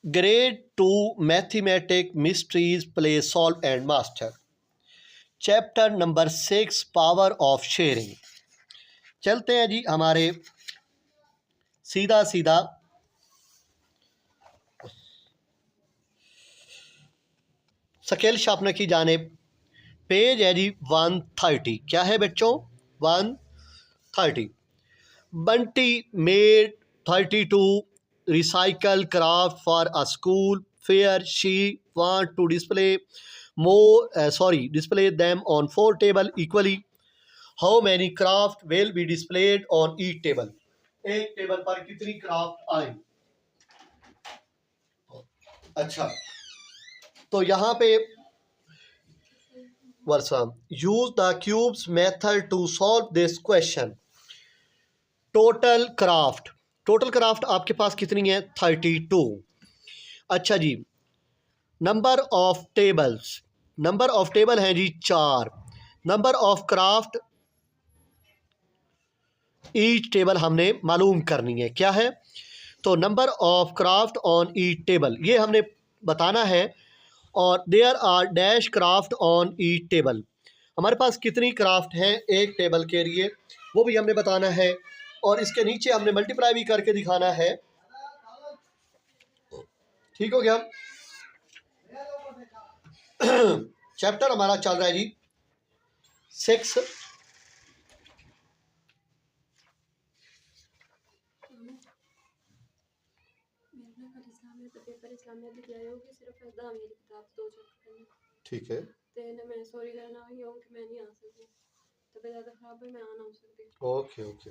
Grade 2 mathematic mysteries play solve and master. Chapter number 6 power of sharing. चलते हैं जी हमारे सीधा सीधा स्केल शार्पनर की जानिब। पेज है जी 130। क्या है बच्चों? 130। Bunty made 32 recycle craft for a school fair. She want to display them on 4 table equally. How many craft will be displayed on each table? एक टेबल पर कितनी क्राफ्ट आए? अच्छा, तो यहाँ पे Varsha use the cubes method to solve this question. Total craft आपके पास कितनी है? 32। अच्छा जी, नंबर ऑफ टेबल हैं जी 4। Number of craft each table हमने मालूम करनी है। क्या है? तो number of craft on each table ये हमने बताना है। और there are dash craft on each table, हमारे पास कितनी क्राफ्ट हैं एक टेबल के लिए वो भी हमने बताना है। और इसके नीचे हमने मल्टीप्लाई भी करके दिखाना है। ठीक हो गया? चैप्टर हमारा चल रहा है जी 6। ठीक है, ओके ओके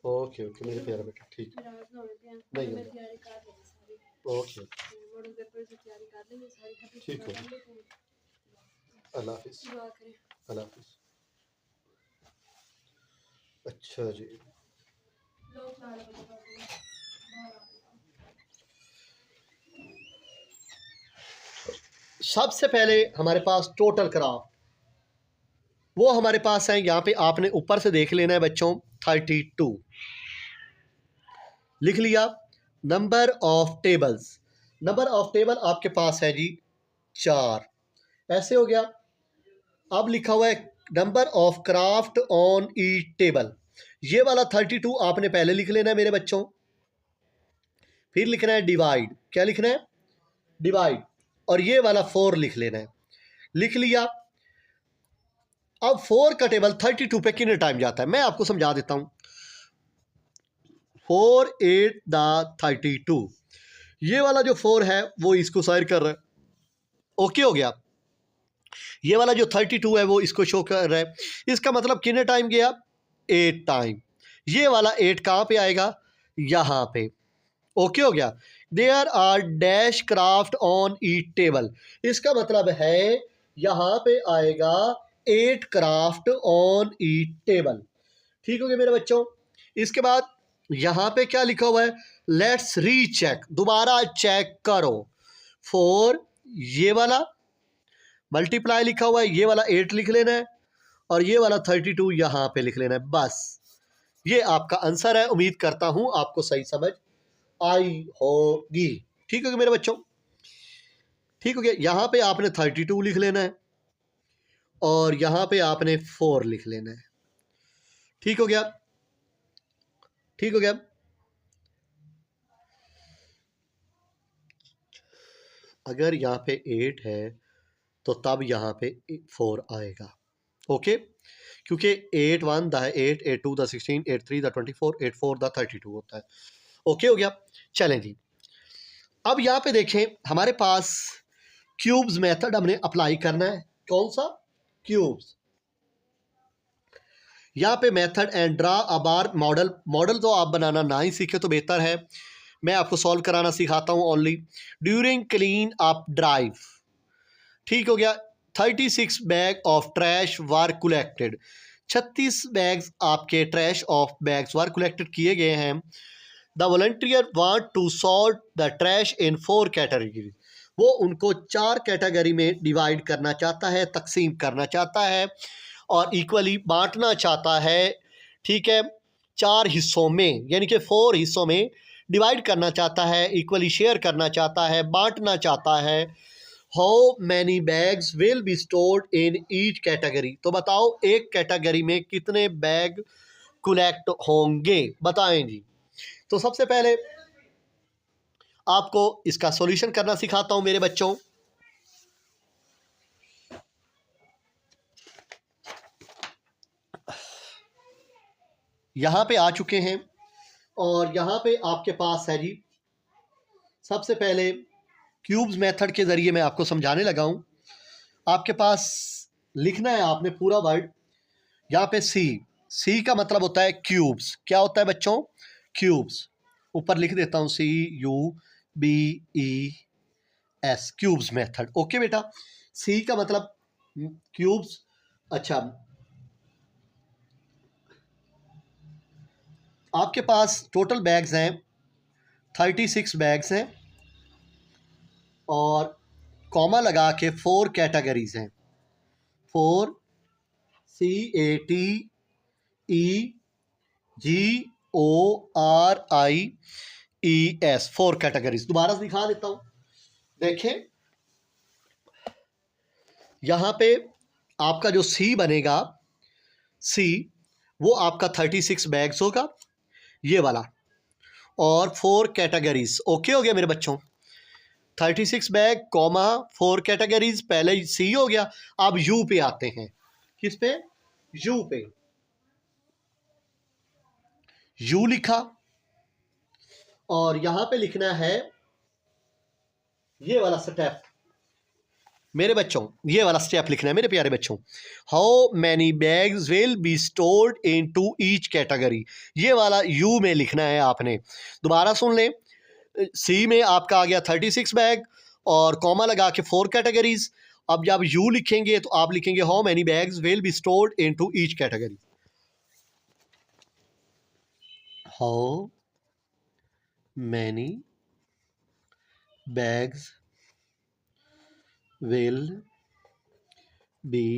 ओके ओके मेरे प्यारा बेटा, ठीक है, नहीं ओके ठीक है। अल्लाह हाफिज़, अल्लाह हाफिज़। अच्छा जी, सबसे पहले हमारे पास टोटल क्राफ्ट वो हमारे पास है। यहाँ पे आपने ऊपर से देख लेना है बच्चों। 32 लिख लिया। नंबर ऑफ टेबल आपके पास है जी 4। ऐसे हो गया। अब लिखा हुआ है number of craft on each table. ये वाला 32 आपने पहले लिख लेना है मेरे बच्चों। फिर लिखना है डिवाइड। क्या लिखना है? डिवाइड। और ये वाला 4 लिख लेना है। लिख लिया। अब 4 का टेबल 32 पे कितने टाइम जाता है मैं आपको समझा देता हूं। 4 8 द 32, ये वाला जो 4 है वो इसको साइड कर रहा है। ओके हो गया। ये वाला जो 32 है वो इसको शो कर रहा है। इसका मतलब कितने टाइम गया? 8 टाइम। ये वाला 8 कहाँ पे आएगा? यहाँ पे। ओके हो गया। There are dash craft on each table, इसका मतलब है यहाँ पे आएगा 8 क्राफ्ट ऑन ईच टेबल। ठीक हो गया मेरे बच्चों। इसके बाद यहाँ पे क्या लिखा हुआ है? लेट्स रीचेक, दोबारा चेक करो। 4 ये वाला मल्टीप्लाई लिखा हुआ है, ये वाला 8 लिख लेना है और ये वाला 32 यहाँ पे लिख लेना है। बस ये आपका आंसर है। उम्मीद करता हूँ आपको सही समझ आई होगी। ठीक हो गया मेरे बच्चों? ठीक हो गया। यहाँ पे आपने 32 लिख लेना है और यहाँ पे आपने 4 लिख लेना है। ठीक हो गया? ठीक हो गया। अगर यहाँ पे 8 है तो तब यहाँ पे 4 आएगा। ओके, क्योंकि 8 1 द 8, 8 2 द 16, 8 3 द 24, 8 4 द 32 होता है। ओके हो गया। चलें जी, अब यहाँ पे देखें हमारे पास क्यूब्स मेथड हमने अप्लाई करना है। कौन सा? क्यूब्स। यहाँ पे method and draw a bar model तो आप बनाना ना ही सीखे तो बेहतर है। मैं आपको सॉल्व कराना सिखाता हूँ only. During clean up drive. ठीक हो गया। 36 bag of trash were collected, 36 bags आपके trash of bags were collected किए गए हैं। The volunteer want to sort the trash in 4 category, वो उनको 4 कैटेगरी में डिवाइड करना चाहता है, तकसीम करना चाहता है और इक्वली बांटना चाहता है। ठीक है, 4 हिस्सों में, यानी कि 4 हिस्सों में डिवाइड करना चाहता है, इक्वली शेयर करना चाहता है, बांटना चाहता है। How many bags will be stored in each category. तो बताओ एक कैटेगरी में कितने बैग कलेक्ट होंगे, बताएं जी। तो सबसे पहले आपको इसका सॉल्यूशन करना सिखाता हूं मेरे बच्चों। यहां पे आ चुके हैं और यहां पे आपके पास है जी, सबसे पहले क्यूब्स मेथड के ज़रिए मैं आपको समझाने लगा हूं। आपके पास लिखना है आपने पूरा वर्ड। यहाँ पे सी का मतलब होता है क्यूब्स। क्या होता है बच्चों? क्यूब्स। ऊपर लिख देता हूँ CUBES, क्यूब्स मेथड। ओके बेटा, सी का मतलब क्यूब्स। अच्छा, आपके पास टोटल बैग्स हैं 36 बैग्स हैं और कॉमा लगा के 4 कैटेगरीज हैं। 4 CATEGORIES, 4 कैटेगरीज। दोबारा दिखा देता हूं, देखें यहां पे आपका जो सी बनेगा, सी वो आपका 36 बैग्स होगा, ये वाला, और 4 कैटेगरीज। ओके हो गया मेरे बच्चों? 36 बैग कॉमा 4 कैटेगरीज, पहले सी हो गया। अब यू पे आते हैं। किस पे? यू पे। यू लिखा और यहां पे लिखना है ये वाला स्टेप मेरे बच्चों, ये वाला स्टेप लिखना है मेरे प्यारे बच्चों। How many bags will be stored in to each category, ये वाला यू में लिखना है आपने। दोबारा सुन लें, सी में आपका आ गया 36 बैग और कॉमा लगा के 4 कैटेगरीज। अब जब यू लिखेंगे तो आप लिखेंगे how many bags will be stored in to each category. How many bags will be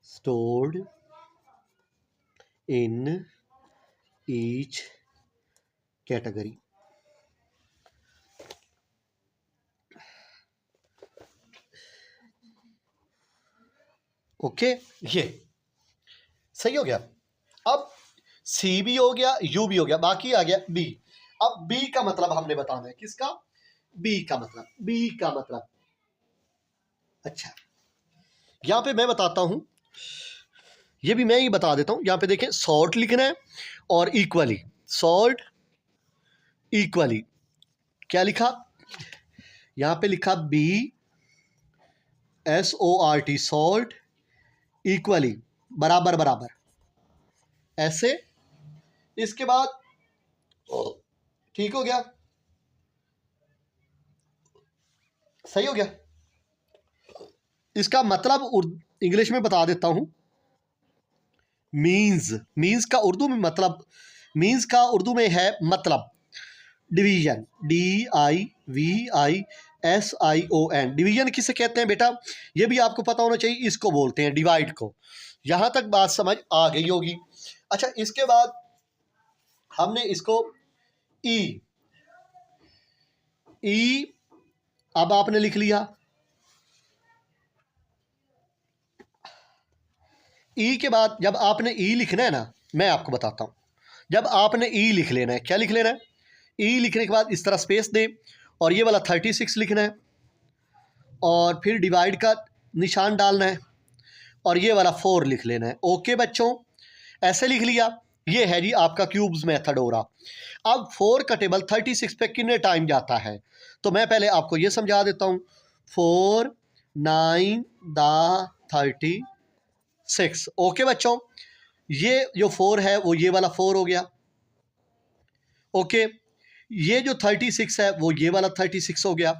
stored in each category। Okay, ये सही हो गया। अब सी भी हो गया, यू भी हो गया, बाकी आ गया बी। अब बी का मतलब हमने बताना है। किसका? बी का मतलब। बी का मतलब, अच्छा यहां पे मैं बताता हूं, ये भी मैं ही बता देता हूं। यहां पे देखें, सॉर्ट लिखना है और इक्वली। सॉर्ट इक्वली, क्या लिखा? यहां पे लिखा BSORT, सॉल्ट, इक्वली, बराबर बराबर, ऐसे। इसके बाद ठीक हो गया, सही हो गया। इसका मतलब इंग्लिश में बता देता हूं। मीन्स का उर्दू में मतलब, मीन्स का उर्दू में है मतलब डिवीजन। DIVISION, डिवीजन किसे कहते हैं बेटा? ये भी आपको पता होना चाहिए। इसको बोलते हैं डिवाइड को। यहां तक बात समझ आ गई होगी। अच्छा, इसके बाद हमने इसको ई अब आपने लिख लिया। ई के बाद जब आपने ई लिखना है ना, मैं आपको बताता हूं। जब आपने ई लिख लेना है, क्या लिख लेना है? ई लिखने के बाद इस तरह स्पेस दें और ये वाला 36 लिखना है और फिर डिवाइड का निशान डालना है और ये वाला 4 लिख लेना है। ओके बच्चों, ऐसे लिख लिया। ये है जी आपका क्यूब्स मेथड हो रहा। अब 4 का टेबल 36 पे कितने टाइम जाता है, तो मैं पहले आपको ये समझा देता हूँ। 4 9 36। ओके बच्चों, ये जो 4 है वो ये वाला 4 हो गया। ओके, ये जो 36 है वो ये वाला 36 हो गया।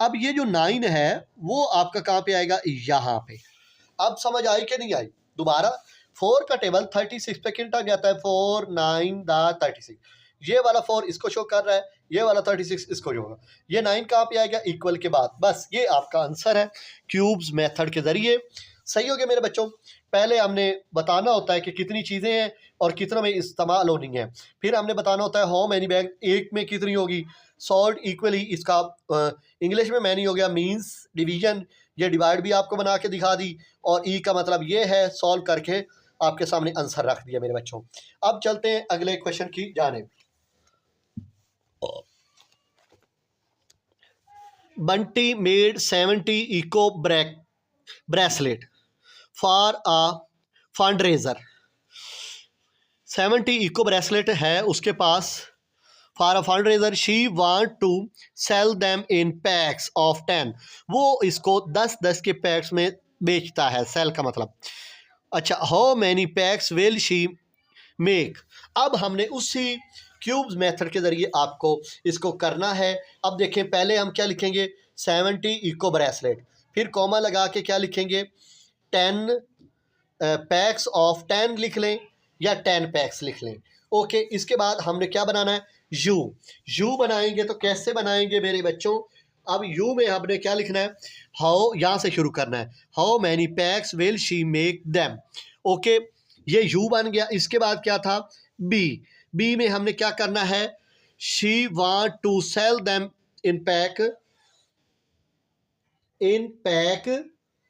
अब ये जो 9 है वो आपका कहाँ पे आएगा? यहाँ पे। अब समझ आई कि नहीं आई? दोबारा, 4 का टेबल 36 पे कितना टाइम जाता है? 4 9 36। ये वाला 4 इसको शो कर रहा है, ये वाला 36 इसको शो कर रहा है। ये 9 कहाँ पे आएगा? इक्वल के बाद। बस ये आपका आंसर है क्यूब्स मेथड के जरिए। सही हो गया मेरे बच्चों? पहले हमने बताना होता है कि कितनी चीज़ें हैं, और कितना में इस्तेमाल होनी है। फिर हमने बताना होता है हाउ मैनी बैग, एक में कितनी होगी। सॉल्ट इक्वली, इसका इंग्लिश में मैनी हो गया मींस डिवीजन, ये डिवाइड भी आपको बना के दिखा दी, और ई का मतलब ये है, सॉल्व करके आपके सामने आंसर रख दिया मेरे बच्चों। अब चलते हैं अगले क्वेश्चन की जानिब। Bunty made 70 eco bracelet for a fundraiser. 70 eco bracelet है उसके पास for a fundraiser, she want to sell them in packs of 10। वो इसको 10-10 के पैक्स में बेचता है, सेल का मतलब। अच्छा, how many PACS will she make. अब हमने उसी क्यूब्स मेथड के ज़रिए आपको इसको करना है। अब देखें, पहले हम क्या लिखेंगे, 70 इको ब्रेसलेट, फिर कॉमा लगा के क्या लिखेंगे, 10 पैक्स ऑफ 10 लिख लें या 10 पैक्स लिख लें। ओके, इसके बाद हमने क्या बनाना है, यू बनाएंगे। तो कैसे बनाएंगे मेरे बच्चों, अब यू में हमने क्या लिखना है, हाउ, यहाँ से शुरू करना है, how many PACS will she make them. Okay, ये यू बन गया। इसके बाद क्या था, बी में हमने क्या करना है, she want to sell them in pack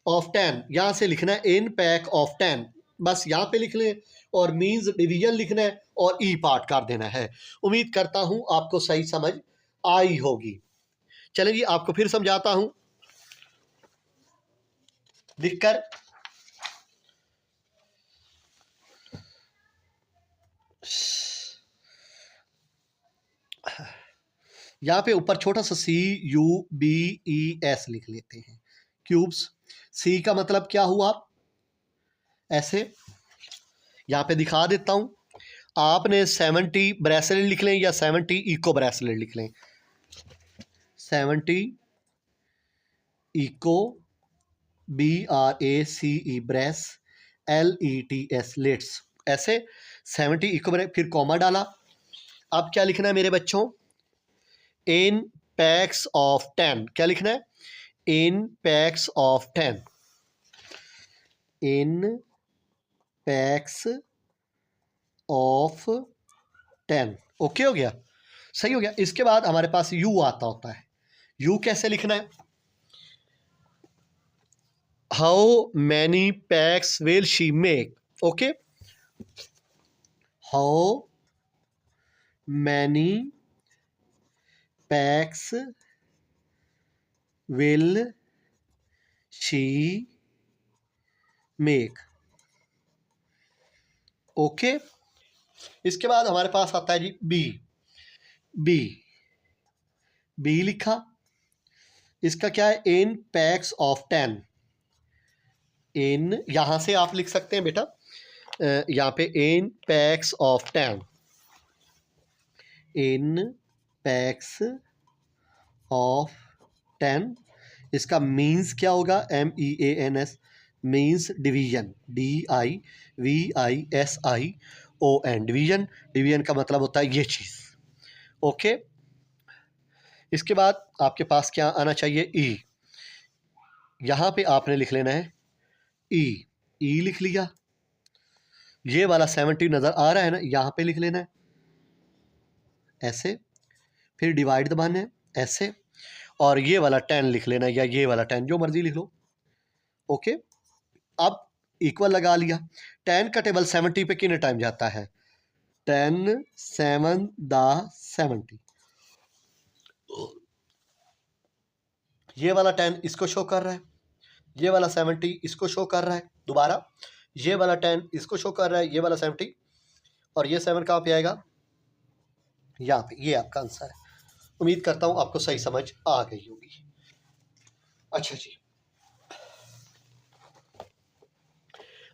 of 10, यहां से लिखना है इन पैक ऑफ 10, बस यहाँ पे लिख लें, और मींस डिवीजन लिखना है और ई पार्ट कर देना है। उम्मीद करता हूं आपको सही समझ आई होगी। चलिए आपको फिर समझाता हूं लिखकर। यहाँ पे ऊपर छोटा सा CUBES लिख लेते हैं, क्यूब्स। सी का मतलब क्या हुआ, ऐसे यहाँ पे दिखा देता हूँ। आपने 70 ब्रेसलेट लिख लें या 70 इको ब्रेसलेट लिख लें। 70 इको BRACE ब्रेस LETS लेट्स, ऐसे 70 इको ब्रेस, फिर कॉमा डाला। अब क्या लिखना है मेरे बच्चों, इन पैक्स ऑफ 10, क्या लिखना है, in packs of 10, in packs of 10। Okay हो गया, सही हो गया। इसके बाद हमारे पास यू आता होता है। यू कैसे लिखना है, how many PACS will she make. Okay, how many PACS will she make. Okay, इसके बाद हमारे पास आता है जी बी लिखा। इसका क्या है, इन पैक्स ऑफ 10, इन यहां से आप लिख सकते हैं बेटा, यहाँ पे in packs of 10, in packs of 10। इसका मीन्स क्या होगा, MEANS, means division, DIVISION, division का मतलब होता है ये चीज़। ओके, इसके बाद आपके पास क्या आना चाहिए, ई। यहाँ पे आपने लिख लेना है ई लिख लिया। ये वाला 70 नज़र आ रहा है ना, यहाँ पे लिख लेना है ऐसे, फिर डिवाइड दबाना है ऐसे, और ये वाला 10 लिख लेना है, या ये वाला 10, जो मर्जी लिख लो। ओके, अब इक्वल लगा लिया। 10 का टेबल 70 पे कितने टाइम जाता है, 10 7 70। ये वाला 10 इसको शो कर रहा है, ये वाला 70 इसको शो कर रहा है, दोबारा ये वाला 10 इसको शो कर रहा है, ये वाला 70, और ये 7 कहाँ पे आएगा, यहाँ पे। ये आपका आंसर है। उम्मीद करता हूँ आपको सही समझ आ गई होगी। अच्छा जी,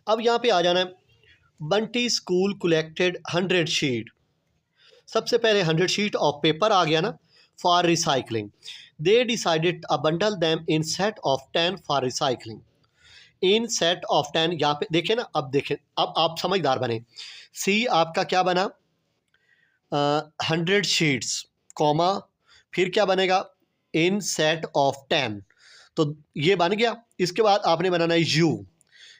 अब यहाँ पे आ जाना है, बंटी स्कूल कलेक्टेड 100 शीट। सबसे पहले 100 शीट ऑफ पेपर आ गया ना, for recycling. They decided a bundle them in set of 10 for recycling. In set of 10, यहाँ पे देखें ना, अब देखें, अब आप समझदार बने। सी आपका क्या बना, 100 शीट्स, कॉमा, फिर क्या बनेगा, इन सेट ऑफ 10, तो ये बन गया। इसके बाद आपने बनाना है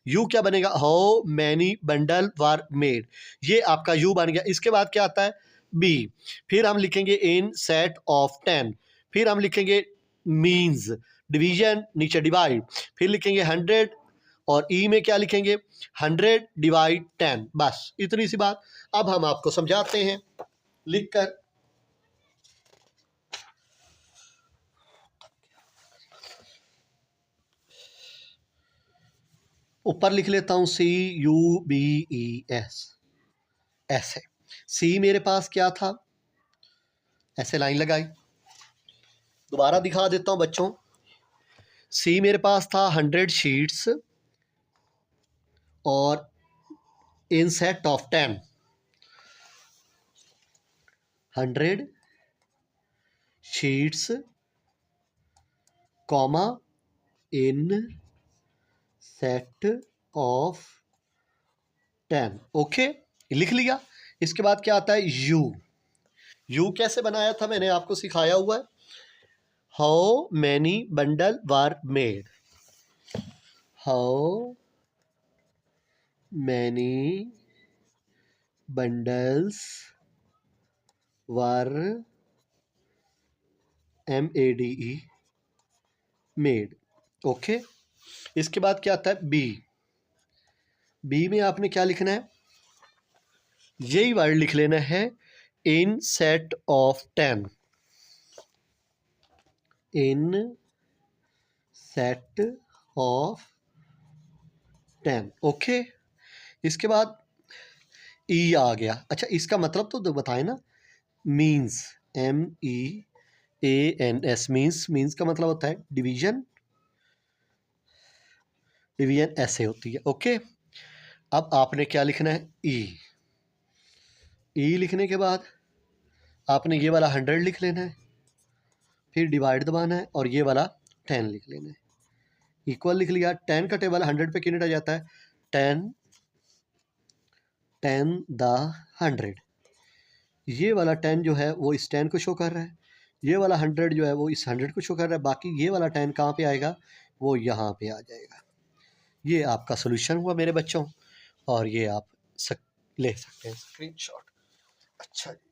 यू क्या बनेगा, how many bundle were made, ये आपका यू बन गया। इसके बाद क्या आता है, बी, फिर हम लिखेंगे इन सेट ऑफ 10, फिर हम लिखेंगे मीन्स, डिवीजन नीचे डिवाइड, फिर लिखेंगे 100, और ई में क्या लिखेंगे, 100 डिवाइड 10, बस इतनी सी बात। अब हम आपको समझाते हैं लिखकर। ऊपर लिख लेता हूं CUBES, ऐसे। सी मेरे पास क्या था, ऐसे लाइन लगाई, दोबारा दिखा देता हूं बच्चों। सी मेरे पास था 100 शीट्स और इन set of 10, 100 sheets comma in set of 10, okay, लिख लिया। इसके बाद क्या आता है, यू, यू कैसे बनाया था मैंने आपको सिखाया हुआ है, how many bundle were made, how many bundles were MEDE made, okay. इसके बाद क्या आता है, बी, बी में आपने क्या लिखना है, यही वर्ड लिख लेना है, इन set of 10, in set of 10, okay. इसके बाद ई आ गया। अच्छा, इसका मतलब तो बताएं ना, मीन्स, MEANS, मीन्स का मतलब होता है डिवीजन, डिवीजन ऐसे होती है, ओके। अब आपने क्या लिखना है, ई, ई लिखने के बाद आपने ये वाला 100 लिख लेना है, फिर डिवाइड दबाना है और ये वाला 10 लिख लेना है, इक्वल लिख लिया। 10 का टेबल 100 पे कितने आ जाता है, 10 द 100, ये वाला 10 जो है वो इस 10 को शो कर रहा है, ये वाला 100 जो है वो इस 100 को शो कर रहा है, बाकी ये वाला 10 कहाँ पे आएगा, वो यहाँ पे आ जाएगा। ये आपका सोल्यूशन हुआ मेरे बच्चों, और ये आप ले सकते हैं स्क्रीनशॉट। अच्छा जी।